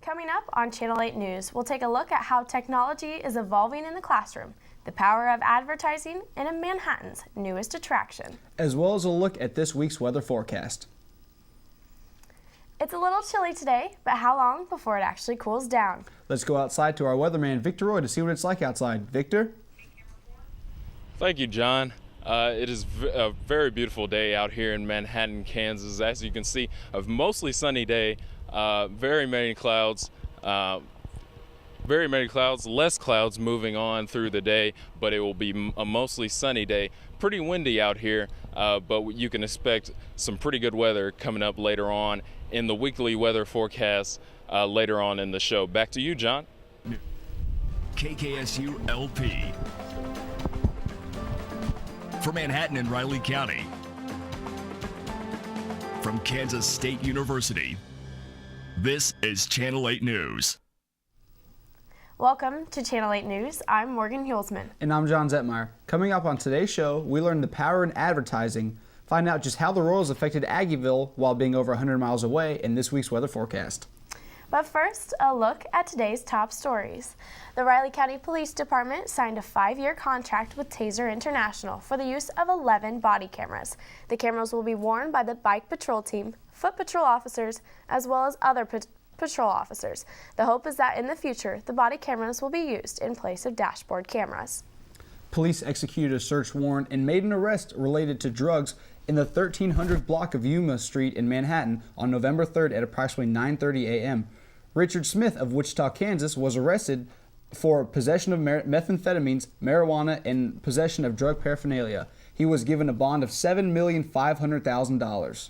Coming up on Channel 8 News, we'll take a look at how technology is evolving in the classroom, the power of advertising, and Manhattan's newest attraction. As well as a look at this week's weather forecast. It's a little chilly today, but how long before it actually cools down? Let's go outside to our weatherman, Victor Roy, to see what it's like outside. Victor? Thank you, John. It is a very beautiful day out here in Manhattan, Kansas. As you can see, a mostly sunny day. Very many clouds, less clouds moving on through the day, but it will be a mostly sunny day. Pretty windy out here, but you can expect some pretty good weather coming up later on in the weekly weather forecast later on in the show. Back to you, John. KKSU LP. For Manhattan and Riley County. From Kansas State University. This is Channel 8 News. Welcome to Channel 8 News. I'm Morgan Hulsman. And I'm John Zetmeyer. Coming up on today's show, we learn the power in advertising, find out just how the Royals affected Aggieville while being over 100 miles away in this week's weather forecast. But first, a look at today's top stories. The Riley County Police Department signed a 5-year contract with Taser International for the use of 11 body cameras. The cameras will be worn by the bike patrol team, foot patrol officers, as well as other patrol officers. The hope is that in the future, the body cameras will be used in place of dashboard cameras. Police executed a search warrant and made an arrest related to drugs in the 1300 block of Yuma Street in Manhattan on November 3rd at approximately 9:30 a.m. Richard Smith of Wichita, Kansas was arrested for possession of methamphetamines, marijuana, and possession of drug paraphernalia. He was given a bond of $7,500,000.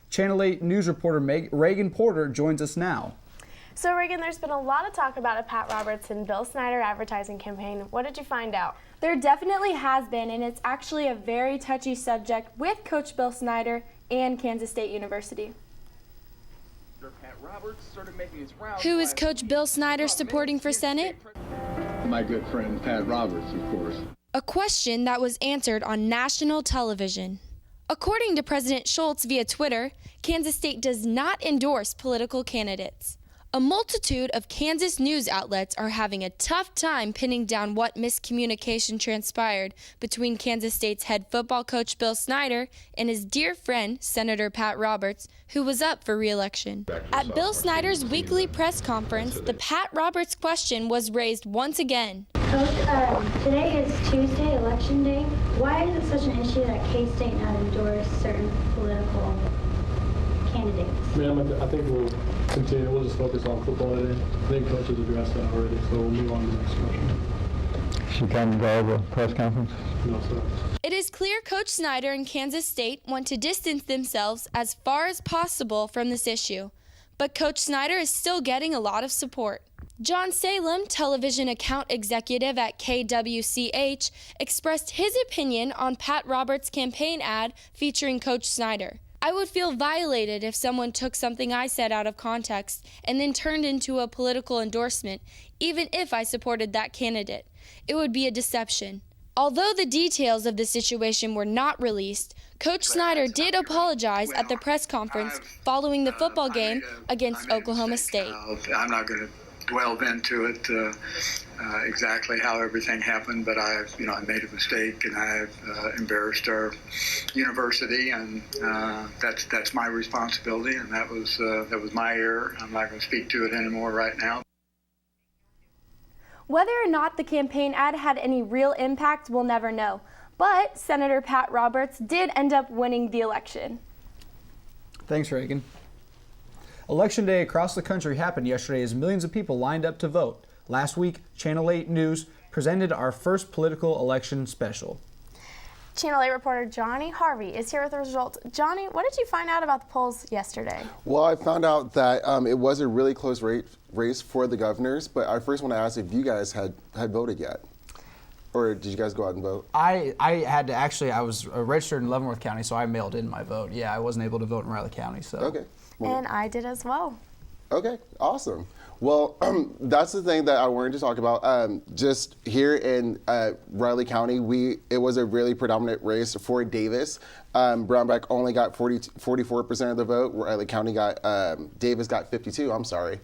Channel 8 news reporter Reagan Porter joins us now. So Reagan, there's been a lot of talk about a Pat Roberts and Bill Snyder advertising campaign. What did you find out? There definitely has been, and it's actually a very touchy subject with Coach Bill Snyder and Kansas State University. Who is Coach Bill Snyder supporting for Senate? My good friend Pat Roberts, of course. A question that was answered on national television. According to President Schultz via Twitter, Kansas State does not endorse political candidates. A multitude of Kansas news outlets are having a tough time pinning down what miscommunication transpired between Kansas State's head football coach Bill Snyder and his dear friend, Senator Pat Roberts, who was up for re-election. At Bill Snyder's weekly press conference, the Pat Roberts question was raised once again. Coach, today is Tuesday, Election Day. Why is it such an issue that K-State not endorse certain political candidates? Ma'am, I think we'll continue. We'll just focus on football today. I think Coach has addressed that already, so we'll move on to the next question. She come to all the press conference? No, sir. It is clear Coach Snyder and Kansas State want to distance themselves as far as possible from this issue, but Coach Snyder is still getting a lot of support. John Salem, television account executive at KWCH, expressed his opinion on Pat Roberts' campaign ad featuring Coach Snyder. I would feel violated if someone took something I said out of context and then turned into a political endorsement, even if I supported that candidate. It would be a deception. Although the details of the situation were not released, Coach Snyder did apologize at the press conference following the football game against Oklahoma State. I'm not going to delve into it exactly how everything happened, but I made a mistake and I've embarrassed our university, and that's my responsibility, and that was my error. I'm not going to speak to it anymore right now. Whether or not the campaign ad had any real impact, we'll never know. But Senator Pat Roberts did end up winning the election. Thanks, Reagan. Election Day across the country happened yesterday as millions of people lined up to vote. Last week, Channel 8 News presented our first political election special. Channel 8 reporter Johnny Harvey is here with the results. Johnny, what did you find out about the polls yesterday? Well, I found out that it was a really close race for the governors, but I first want to ask if you guys had voted yet. Or did you guys go out and vote? I was registered in Leavenworth County, so I mailed in my vote. Yeah, I wasn't able to vote in Riley County. So. Okay. And I did as well. Okay, awesome. Well, that's the thing that I wanted to talk about. Just here in Riley County, it was a really predominant race for Davis. Brownback only got 44% of the vote. Riley County Davis got 52. I'm sorry.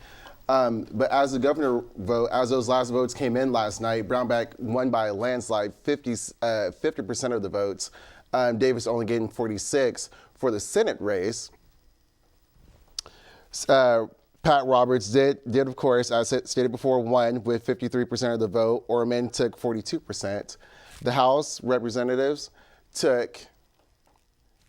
But as the governor vote, as those last votes came in last night, Brownback won by a landslide, 50% of the votes. Davis only getting 46 for the Senate race. Pat Roberts did of course, as stated before, won with 53% of the vote. Orman took 42%. The House representatives took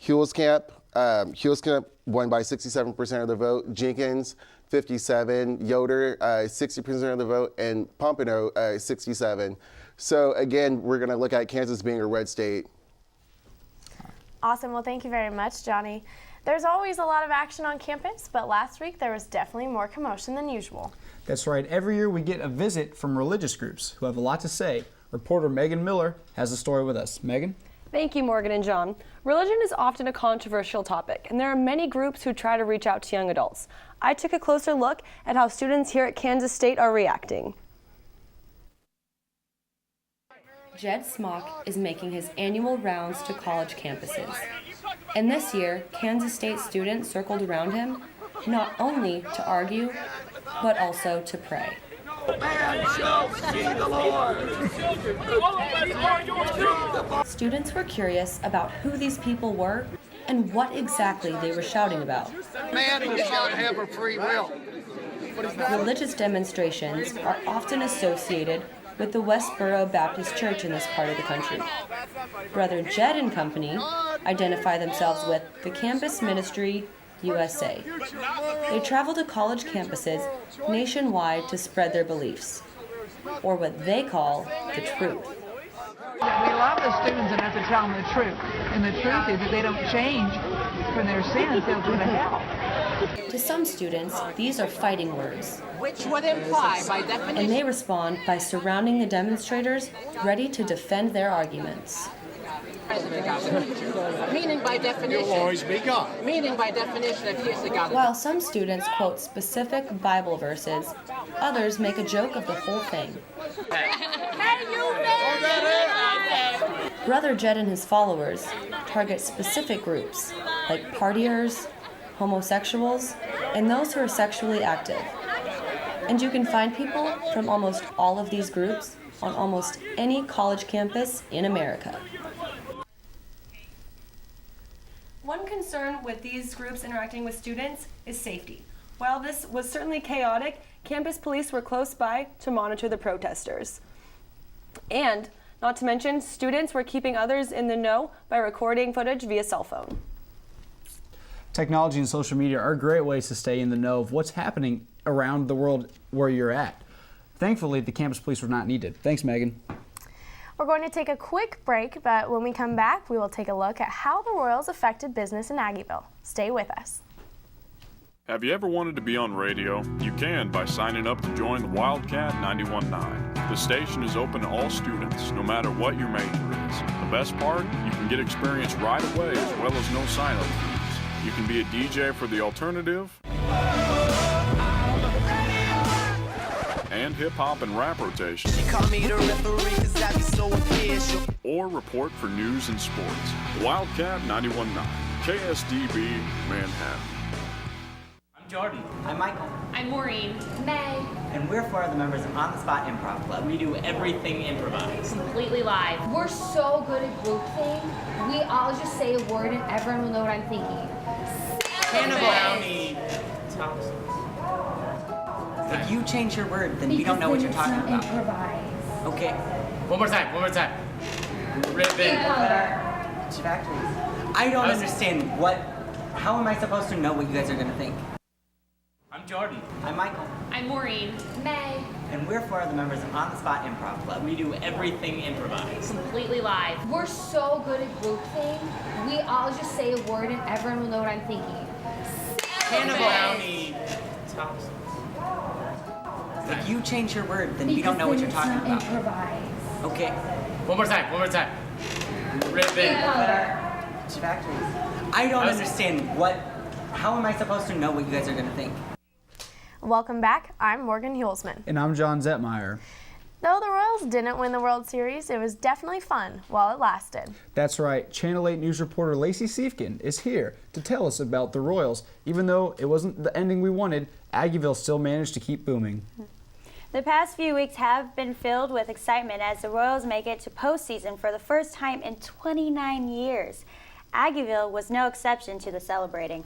Huelskamp. Huelskamp won by 67% of the vote. Jenkins, 57. Yoder, 60% of the vote. And Pompano, 67. So again, we're going to look at Kansas being a red state. Awesome. Well, thank you very much, Johnny. There's always a lot of action on campus, but last week there was definitely more commotion than usual. That's right. Every year we get a visit from religious groups who have a lot to say. Reporter Megan Miller has the story with us. Megan? Thank you, Morgan and John. Religion is often a controversial topic, and there are many groups who try to reach out to young adults. I took a closer look at how students here at Kansas State are reacting. Jed Smock is making his annual rounds to college campuses. And this year, Kansas State students circled around him, not only to argue, but also to pray. Students were curious about who these people were and what exactly they were shouting about. Man who shall have a free will. Religious demonstrations are often associated with the Westboro Baptist Church in this part of the country. Brother Jed and company identify themselves with the Campus Ministry USA. They travel to college campuses nationwide to spread their beliefs, or what they call the truth. We love the students enough to tell them the truth, and the truth is if they don't change from their sins, they'll go to hell. To some students, these are fighting words, Which would imply, by definition, and they respond by surrounding the demonstrators, ready to defend their arguments. meaning by definition. You'll always be God. Meaning by definition, if he is the God. While some students quote specific Bible verses, others make a joke of the whole thing. Brother Jed and his followers target specific groups like partiers, homosexuals, and those who are sexually active. And you can find people from almost all of these groups on almost any college campus in America. One concern with these groups interacting with students is safety. While this was certainly chaotic, campus police were close by to monitor the protesters. And, not to mention, students were keeping others in the know by recording footage via cell phone. Technology and social media are great ways to stay in the know of what's happening around the world where you're at. Thankfully, the campus police were not needed. Thanks, Megan. We're going to take a quick break, but when we come back, we will take a look at how the Royals affected business in Aggieville. Stay with us. Have you ever wanted to be on radio? You can by signing up to join the Wildcat 91.9. The station is open to all students, no matter what your major is. The best part? You can get experience right away as well as no sign-up fees. You can be a DJ for the alternative and hip-hop and rap rotation. Or report for news and sports. Wildcat 91.9, KSDB, Manhattan. I'm Jordan. I'm Michael. I'm Maureen. May. And we're four of the members of On the Spot Improv Club. We do everything improvised. Completely live. We're so good at group thing. We all just say a word and everyone will know what I'm thinking. Brownie. If you change your word, then we don't know what you're talking about. Improvise. Okay. One more time. Ribbon. I don't understand how am I supposed to know what you guys are going to think? I'm Jordan. I'm Michael. I'm Maureen. May. And we're four of the members of On the Spot Improv Club. We do everything improvised. Completely live. We're so good at group thing. We all just say a word and everyone will know what I'm thinking. Brownie. If you change your word, then we don't know what you're talking about. Improvise. Okay. One more time. Ribbon. I don't understand how am I supposed to know what you guys are going to think? Welcome back. I'm Morgan Hulsman. And I'm John Zetmeyer. Though the Royals didn't win the World Series, it was definitely fun while it lasted. That's right. Channel 8 News reporter Lacey Siefkin is here to tell us about the Royals. Even though it wasn't the ending we wanted, Aggieville still managed to keep booming. The past few weeks have been filled with excitement as the Royals make it to postseason for the first time in 29 years. Aggieville was no exception to the celebrating.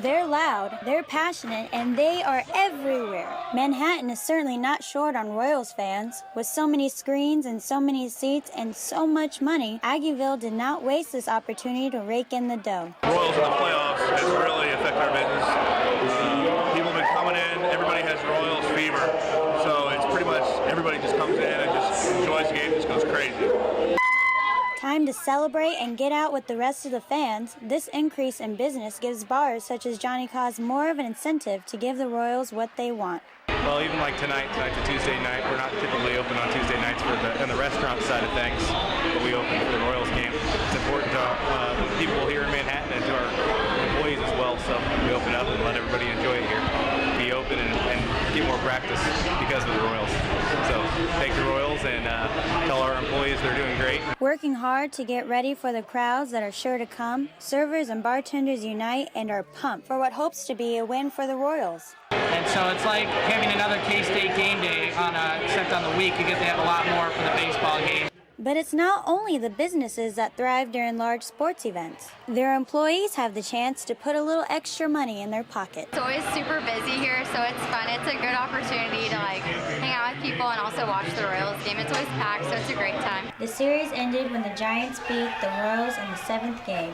They're loud, they're passionate, and they are everywhere. Manhattan is certainly not short on Royals fans. With so many screens and so many seats and so much money, Aggieville did not waste this opportunity to rake in the dough. Royals in the playoffs has really affected our business. People have been coming in, everybody has Royals fever. So it's pretty much everybody just comes in and just enjoys the game, just goes crazy. Time to celebrate and get out with the rest of the fans. This increase in business gives bars such as Johnny Cause more of an incentive to give the Royals what they want. Well, even like tonight's a Tuesday night. We're not typically open on Tuesday nights on the restaurant side of things, but we open for the Royals game. It's important to people here in Manhattan and to our employees as well, so we open up and let everybody enjoy it here. Be open and get more practice because of the Royals. So thank the Royals and tell our employees they're doing great. Working hard to get ready for the crowds that are sure to come, servers and bartenders unite and are pumped for what hopes to be a win for the Royals. And so it's like having another K-State game day except on the week. You get to have a lot more for the baseball game. But it's not only the businesses that thrive during large sports events. Their employees have the chance to put a little extra money in their pocket. It's always super busy here, so it's fun. It's a good opportunity to hang out with people and also watch the Royals game. It's always packed, so it's a great time. The series ended when the Giants beat the Royals in the 7th game.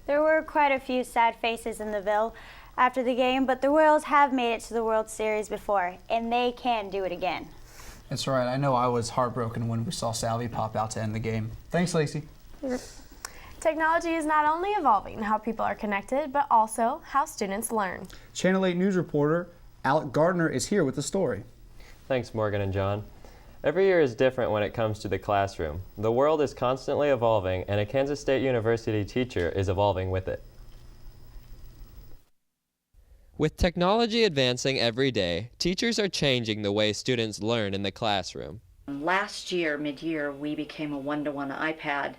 There were quite a few sad faces in the Ville after the game, but the Royals have made it to the World Series before, and they can do it again. That's right. I know I was heartbroken when we saw Salvi pop out to end the game. Thanks, Lacey. Technology is not only evolving how people are connected, but also how students learn. Channel 8 News reporter Alec Gardner is here with the story. Thanks, Morgan and John. Every year is different when it comes to the classroom. The world is constantly evolving, and a Kansas State University teacher is evolving with it. With technology advancing every day, teachers are changing the way students learn in the classroom. Last year, mid-year, we became a one-to-one iPad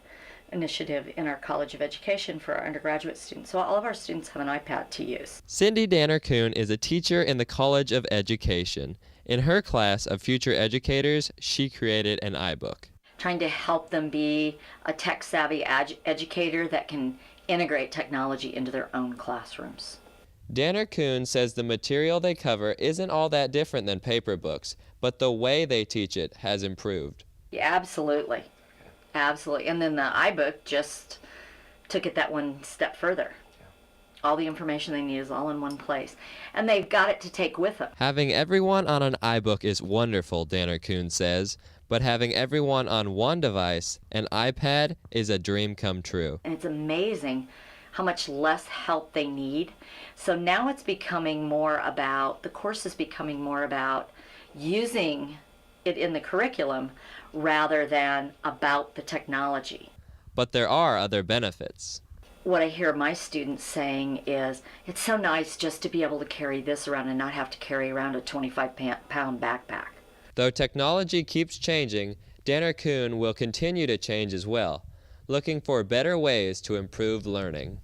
initiative in our College of Education for our undergraduate students. So all of our students have an iPad to use. Cindy Danner-Kuhn is a teacher in the College of Education. In her class of future educators, she created an iBook. Trying to help them be a tech-savvy educator that can integrate technology into their own classrooms. Danner-Kuhn says the material they cover isn't all that different than paper books, but the way they teach it has improved. Yeah, absolutely. Absolutely. And then the iBook just took it that one step further. All the information they need is all in one place. And they've got it to take with them. Having everyone on an iBook is wonderful, Danner-Kuhn says, but having everyone on one device, an iPad, is a dream come true. And it's amazing how much less help they need. So now it's becoming more about, the course is becoming more about using it in the curriculum rather than about the technology. But there are other benefits. What I hear my students saying is, it's so nice just to be able to carry this around and not have to carry around a 25-pound backpack. Though technology keeps changing, Danner-Kuhn will continue to change as well, looking for better ways to improve learning.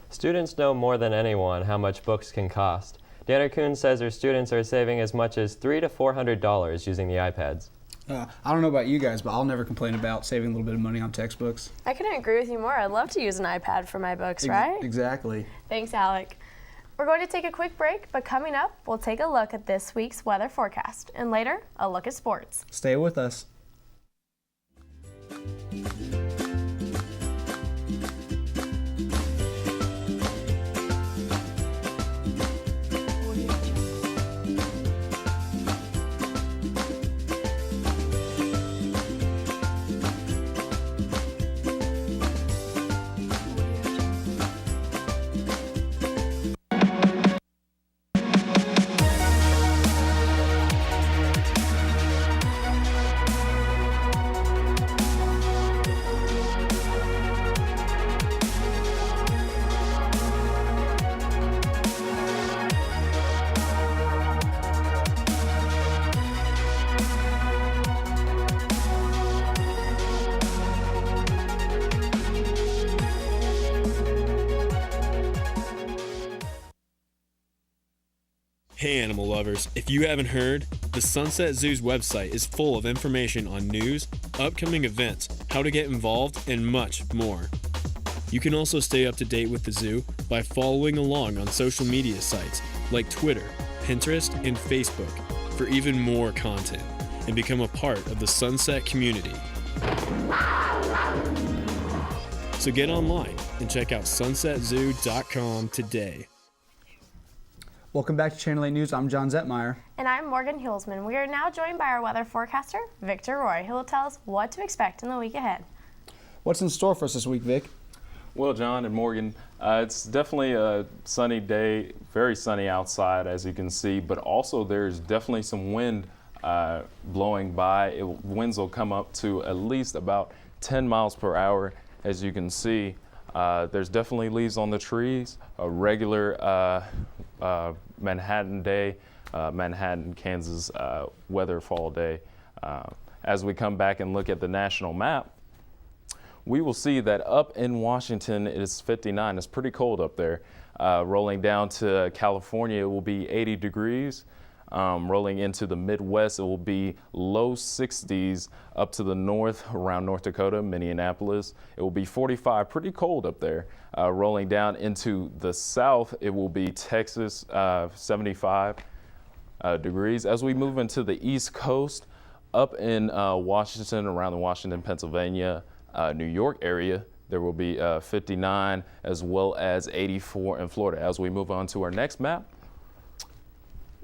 Students know more than anyone how much books can cost. Danner-Kuhn says her students are saving as much as $300 to $400 using the iPads. I don't know about you guys, but I'll never complain about saving a little bit of money on textbooks. I couldn't agree with you more. I'd love to use an iPad for my books, right? Exactly. Thanks, Alec. We're going to take a quick break, but coming up, we'll take a look at this week's weather forecast, and later, a look at sports. Stay with us. Hey animal lovers, if you haven't heard, the Sunset Zoo's website is full of information on news, upcoming events, how to get involved, and much more. You can also stay up to date with the zoo by following along on social media sites like Twitter, Pinterest, and Facebook for even more content, and become a part of the Sunset community. So get online and check out sunsetzoo.com today. Welcome back to Channel 8 News. I'm John Zetmeyer. And I'm Morgan Hulsman. We are now joined by our weather forecaster, Victor Roy, who will tell us what to expect in the week ahead. What's in store for us this week, Vic? Well, John and Morgan, it's definitely a sunny day, very sunny outside, as you can see, but also there's definitely some wind blowing by. Winds will come up to at least about 10 miles per hour, as you can see. There's definitely leaves on the trees, a regular Manhattan day, Manhattan, Kansas weather fall day. As we come back and look at the national map, we will see that up in Washington it is 59. It's pretty cold up there. Rolling down to California, it will be 80 degrees. Rolling into the Midwest, it will be low 60s up to the north, around North Dakota, Minneapolis. It will be 45, pretty cold up there. Rolling down into the south, it will be Texas, 75 degrees. As we move into the East Coast, up in Washington, around the Washington, Pennsylvania, New York area, there will be 59 as well as 84 in Florida. As we move on to our next map,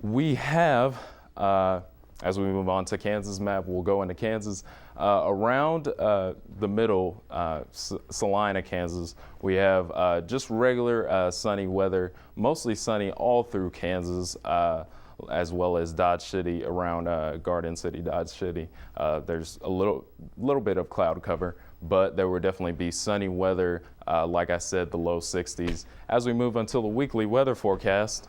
we have, as we move on to Kansas map, we'll go into Kansas. Around the middle, Salina, Kansas, we have just regular sunny weather, mostly sunny all through Kansas, as well as Dodge City, around Garden City, Dodge City. There's a little bit of cloud cover, but there will definitely be sunny weather, like I said, the low 60s. As we move until the weekly weather forecast,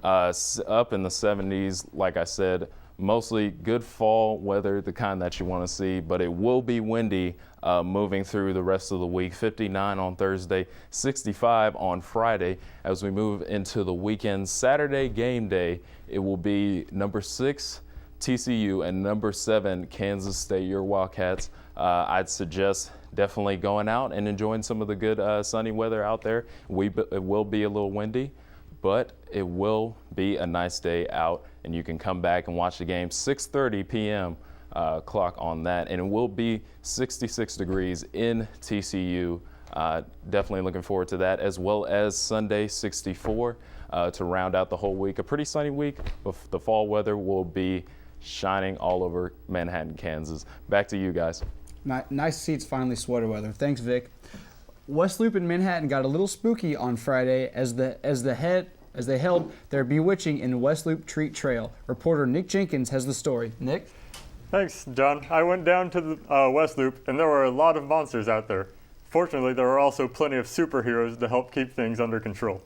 up in the 70s, like I said, mostly good fall weather, the kind that you want to see, but it will be windy moving through the rest of the week. 59 on Thursday, 65 on Friday. As we move into the weekend, Saturday game day, it will be number 6 TCU and number 7 Kansas State, your Wildcats. I'd suggest definitely going out and enjoying some of the good sunny weather out there. It will be a little windy, but it will be a nice day out, and you can come back and watch the game 6:30 p.m. Clock on that, and it will be 66 degrees in TCU. Definitely looking forward to that, as well as Sunday 64 to round out the whole week. A pretty sunny week, but the fall weather will be shining all over Manhattan, Kansas. Back to you guys. Nice to see it's finally sweater weather. Thanks, Vic. West Loop in Manhattan got a little spooky on Friday as they held their bewitching in West Loop Treat Trail. Reporter Nick Jenkins has the story. Nick? Thanks, John. I went down to the West Loop, and there were a lot of monsters out there. Fortunately, there were also plenty of superheroes to help keep things under control.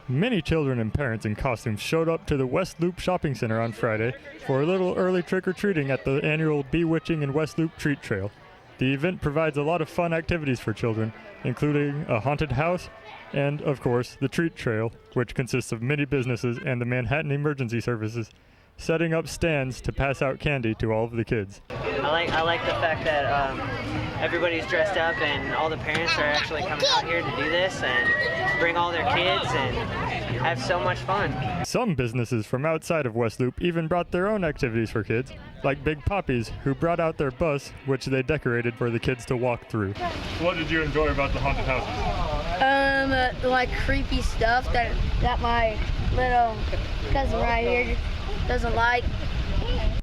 Many children and parents in costumes showed up to the West Loop Shopping Center on Friday for a little early trick-or-treating at the annual Bewitching in West Loop Treat Trail. The event provides a lot of fun activities for children, including a haunted house and, of course, the Treat Trail, which consists of many businesses and the Manhattan Emergency Services, setting up stands to pass out candy to all of the kids. I like the fact that everybody's dressed up and all the parents are actually coming out here to do this and bring all their kids and have so much fun. Some businesses from outside of West Loop even brought their own activities for kids, like Big Poppies, who brought out their bus, which they decorated for the kids to walk through. What did you enjoy about the haunted houses? Like creepy stuff that my little cousin right here doesn't like.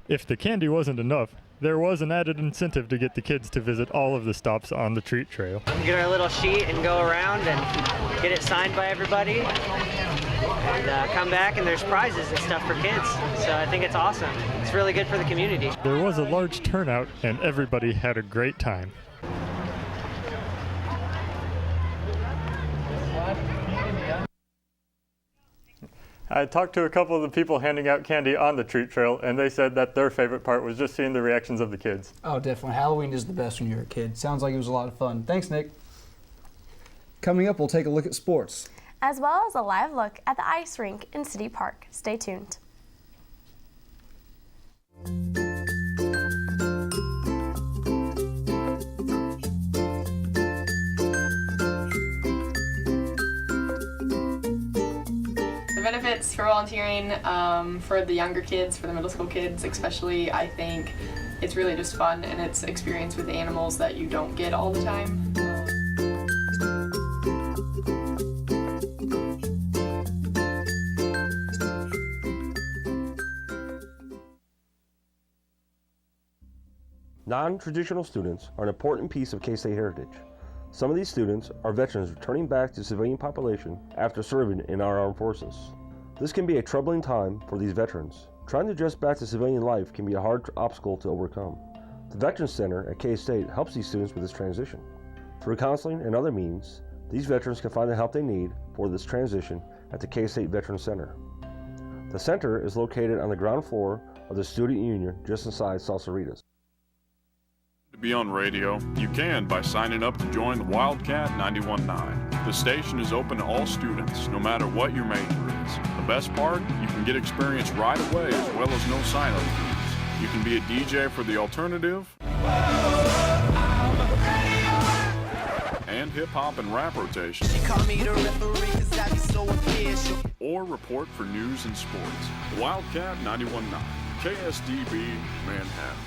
If the candy wasn't enough, there was an added incentive to get the kids to visit all of the stops on the Treat Trail. Get our little sheet and go around and get it signed by everybody and come back, and there's prizes and stuff for kids. So I think it's awesome. It's really good for the community. There was a large turnout and everybody had a great time. I talked to a couple of the people handing out candy on the Treat Trail, and they said that their favorite part was just seeing the reactions of the kids. Oh, definitely. Halloween is the best when you're a kid. Sounds like it was a lot of fun. Thanks, Nick. Coming up, we'll take a look at sports, as well as a live look at the ice rink in City Park. Stay tuned. The benefits for volunteering for the younger kids, for the middle school kids especially, I think it's really just fun and it's experience with animals that you don't get all the time. Non-traditional students are an important piece of K-State heritage. Some of these students are veterans returning back to civilian population after serving in our armed forces. This can be a troubling time for these veterans. Trying to adjust back to civilian life can be a hard obstacle to overcome. The Veterans Center at K-State helps these students with this transition. Through counseling and other means, these veterans can find the help they need for this transition at the K-State Veterans Center. The center is located on the ground floor of the Student Union just inside Salsaritas. To be on radio, you can by signing up to join the Wildcat 91.9. The station is open to all students, no matter what your major is. The best part, you can get experience right away as well as no sign-up fees. You can be a DJ for the alternative and hip-hop and rap rotation, or report for news and sports. The Wildcat 91.9, KSDB, Manhattan.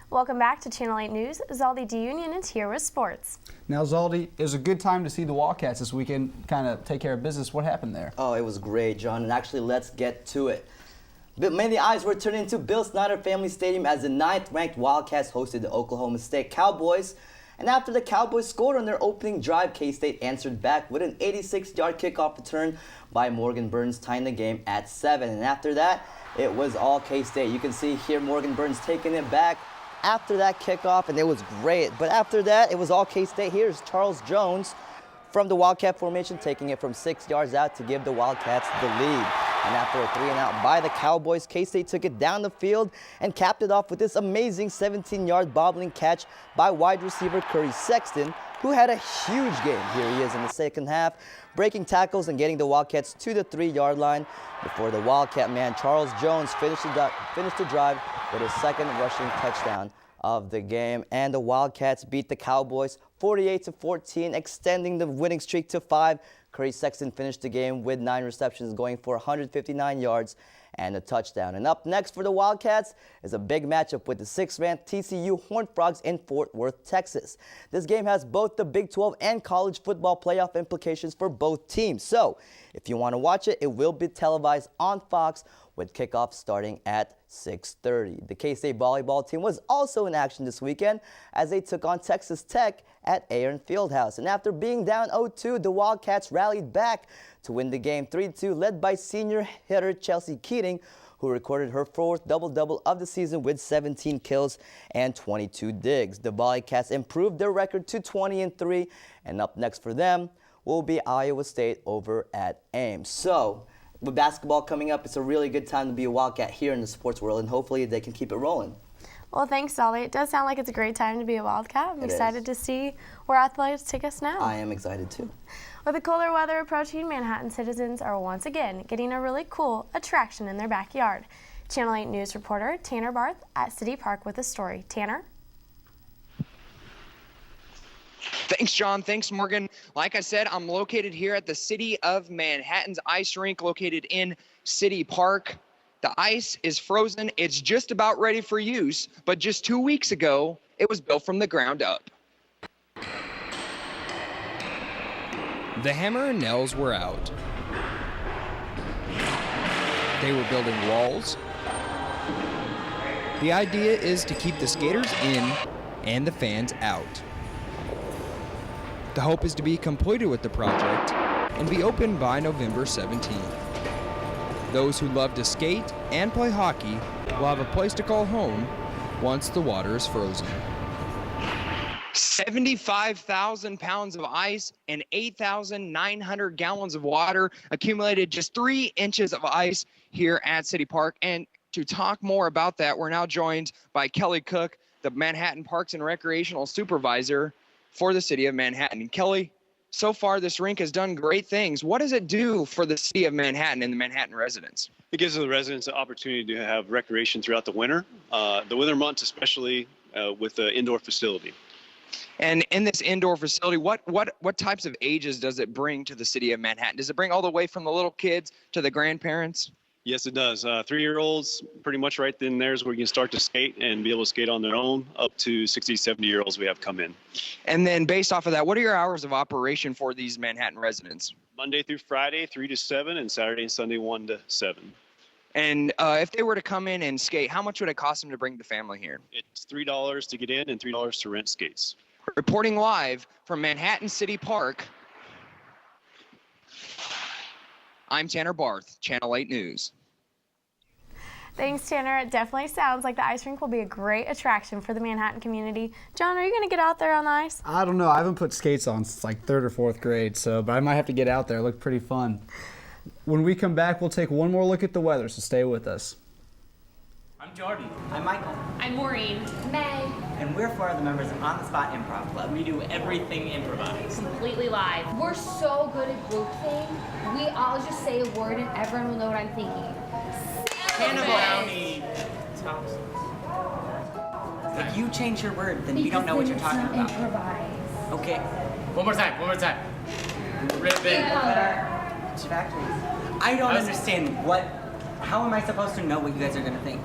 Welcome back to Channel 8 News. Zaldi D. Union is here with sports. Now, Zaldi, it was a good time to see the Wildcats this weekend kind of take care of business. What happened there? Oh, it was great, John. And actually, let's get to it. But many eyes were turned into Bill Snyder Family Stadium as the 9th-ranked Wildcats hosted the Oklahoma State Cowboys. And after the Cowboys scored on their opening drive, K-State answered back with an 86-yard kickoff return by Morgan Burns, tying the game at 7. And after that, it was all K-State. You can see here Morgan Burns taking it back after that kickoff, and it was great. But after that, it was all K-State. Here's Charles Jones from the Wildcat formation, taking it from 6 yards out to give the Wildcats the lead. And after a 3-and-out by the Cowboys, K-State took it down the field and capped it off with this amazing 17-yard bobbling catch by wide receiver Curry Sexton, who had a huge game. Here he is in the second half, breaking tackles and getting the Wildcats to the 3-yard line before the Wildcat man Charles Jones finished the drive with his second rushing touchdown of the game. And the Wildcats beat the Cowboys 48-14, extending the winning streak to 5. Curry Sexton finished the game with 9 receptions, going for 159 yards and a touchdown. And up next for the Wildcats is a big matchup with the 6th-ranked TCU Horned Frogs in Fort Worth, Texas. This game has both the Big 12 and college football playoff implications for both teams. So if you want to watch it, it will be televised on Fox with kickoff starting at 6:30. The K-State volleyball team was also in action this weekend as they took on Texas Tech at Aaron Fieldhouse. And after being down 0-2, the Wildcats rallied back to win the game 3-2, led by senior hitter Chelsea Keating, who recorded her 4th double-double of the season with 17 kills and 22 digs. The Wildcats improved their record to 20-3, and up next for them will be Iowa State over at Ames. So, with basketball coming up, it's a really good time to be a Wildcat here in the sports world, and hopefully they can keep it rolling. Well, thanks, Dolly. It does sound like it's a great time to be a Wildcat. I'm excited to see where athletics take us now. I am excited, too. With the colder weather approaching, Manhattan citizens are once again getting a really cool attraction in their backyard. Channel 8 News reporter Tanner Barth at City Park with a story. Tanner? Thanks, John. Thanks, Morgan. Like I said, I'm located here at the City of Manhattan's ice rink located in City Park. The ice is frozen. It's just about ready for use, but just 2 weeks ago, it was built from the ground up. The hammer and nails were out. They were building walls. The idea is to keep the skaters in and the fans out. The hope is to be completed with the project and be open by November 17th. Those who love to skate and play hockey will have a place to call home once the water is frozen. 75,000 pounds of ice and 8,900 gallons of water accumulated just 3 inches of ice here at City Park. And to talk more about that, we're now joined by Kelly Cook, the Manhattan Parks and Recreational Supervisor for the City of Manhattan. Kelly, so far this rink has done great things. What does it do for the city of Manhattan and the Manhattan residents? It gives the residents the opportunity to have recreation throughout the winter, the winter months especially, with the indoor facility. And in this indoor facility, what types of ages does it bring to the city of Manhattan? Does it bring all the way from the little kids to the grandparents? Yes, it does. 3-year-olds, pretty much right then there's where you can start to skate and be able to skate on their own, up to 60, 70-year-olds we have come in. And then based off of that, what are your hours of operation for these Manhattan residents? Monday through Friday, 3 to 7, and Saturday and Sunday, 1 to 7. And if they were to come in and skate, how much would it cost them to bring the family here? It's $3 to get in and $3 to rent skates. Reporting live from Manhattan City Park, I'm Tanner Barth, Channel 8 News. Thanks, Tanner. It definitely sounds like the ice rink will be a great attraction for the Manhattan community. John, are you going to get out there on the ice? I don't know. I haven't put skates on since like 3rd or 4th grade, but I might have to get out there. It looked pretty fun. When we come back, we'll take one more look at the weather, so stay with us. I'm Jordan. I'm Michael. I'm Maureen. May. And we're 4 of the members of On the Spot Improv Club. We do everything improvised. Completely live. We're so good at group thing. We all just say a word and everyone will know what I'm thinking. Brownie. If you change your word, then we don't know what you're talking about. Improvise. Okay. One more time. Ribbon. I don't understand how am I supposed to know what you guys are going to think?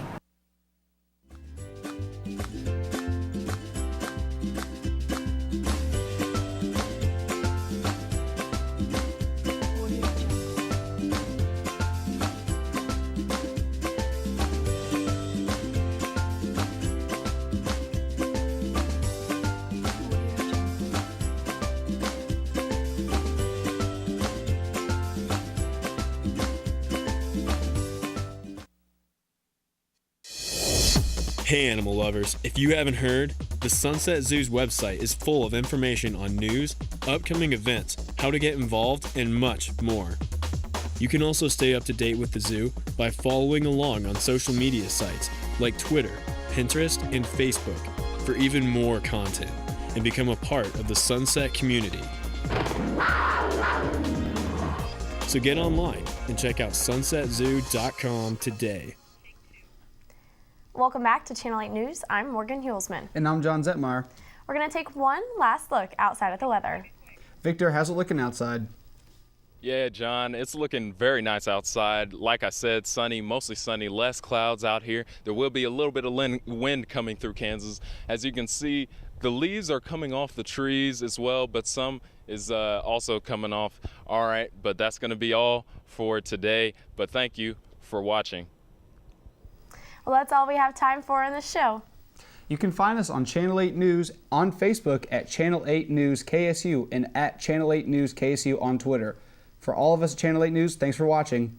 Hey animal lovers, if you haven't heard, the Sunset Zoo's website is full of information on news, upcoming events, how to get involved, and much more. You can also stay up to date with the zoo by following along on social media sites like Twitter, Pinterest, and Facebook for even more content and become a part of the Sunset community. So get online and check out sunsetzoo.com today. Welcome back to Channel 8 News. I'm Morgan Hulsman. And I'm John Zetmeyer. We're going to take one last look outside at the weather. Victor, how's it looking outside? Yeah, John, it's looking very nice outside. Like I said, sunny, mostly sunny, less clouds out here. There will be a little bit of wind coming through Kansas. As you can see, the leaves are coming off the trees as well, but some is also coming off. All right, but that's going to be all for today. But thank you for watching. Well, that's all we have time for in this show. You can find us on Channel 8 News on Facebook at Channel 8 News KSU and at Channel 8 News KSU on Twitter. For all of us at Channel 8 News, thanks for watching.